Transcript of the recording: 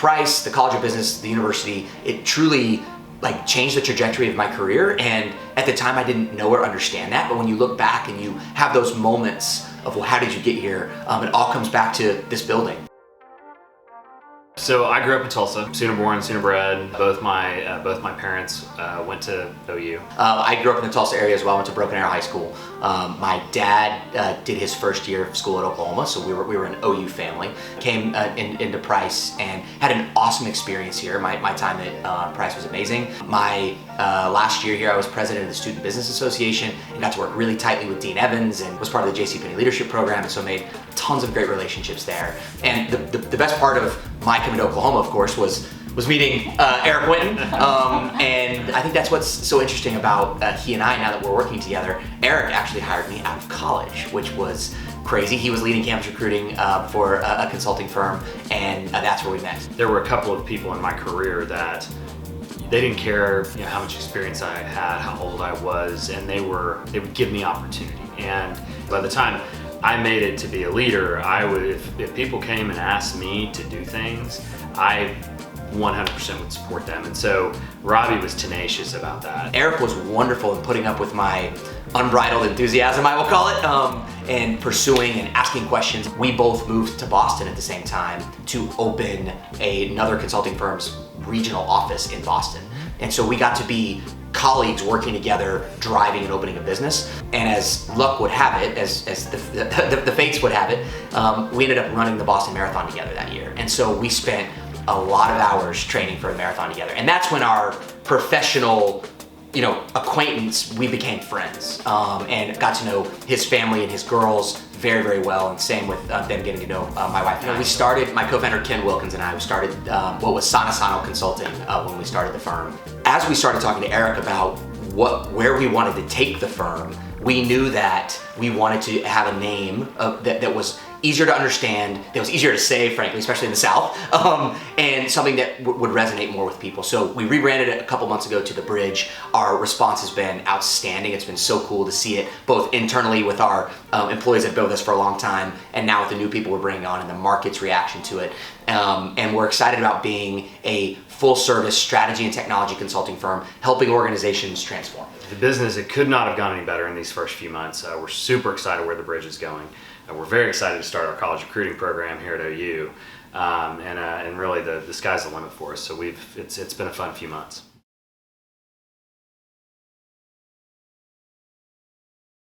Price, the College of Business, the university, it truly like changed the trajectory of my career. And at the time I didn't know or understand that, but when you look back and you have those moments of, well, how did you get here? It all comes back to this building. So I grew up in Tulsa, sooner born, sooner bred. Both my parents went to OU. I grew up in the Tulsa area as well. I went to Broken Arrow High School. My dad did his first year of school at Oklahoma, so we were an OU family. Came into Price and had an awesome experience here. My time at Price was amazing. My last year here, I was president of the Student Business Association and got to work really tightly with Dean Evans and was part of the JCPenney Leadership Program, and so made tons of great relationships there. And the best part of my coming to Oklahoma, of course, was meeting Eric Winton, and I think that's what's so interesting about he and I now that we're working together. Eric actually hired me out of college, which was crazy. He was leading campus recruiting for a consulting firm, and that's where we met. There were a couple of people in my career that they didn't care, how much experience I had, how old I was, and they would give me opportunity. And by the time I made it to be a leader, if people came and asked me to do things, I 100% would support them. And so Robby was tenacious about that. Eric was wonderful in putting up with my unbridled enthusiasm, I will call it, and pursuing and asking questions. We both moved to Boston at the same time to open another consulting firm's regional office in Boston. And so we got to be colleagues working together, driving and opening a business. And as luck would have it, as the fates would have it, we ended up running the Boston Marathon together that year. And so we spent a lot of hours training for a marathon together. And that's when our professional acquaintance, we became friends, and got to know his family and his girls very, very well, and same with them getting to know my wife and I. We started, my co-founder Ken Wilkins and I, we started what was Sanasano Consulting when we started the firm. As we started talking to Eric about where we wanted to take the firm, we knew that we wanted to have a name that was easier to understand, that was easier to say, frankly, especially in the South, and something that would resonate more with people. So we rebranded it a couple months ago to The Bridge. Our response has been outstanding. It's been so cool to see it, both internally with our employees that have been with us for a long time, and now with the new people we're bringing on and the market's reaction to it. And we're excited about being a full-service strategy and technology consulting firm, helping organizations transform. The business, it could not have gone any better in these first few months. We're super excited where The Bridge is going. We're very excited to start our college recruiting program here at OU, and really the sky's the limit for us. So it's been a fun few months.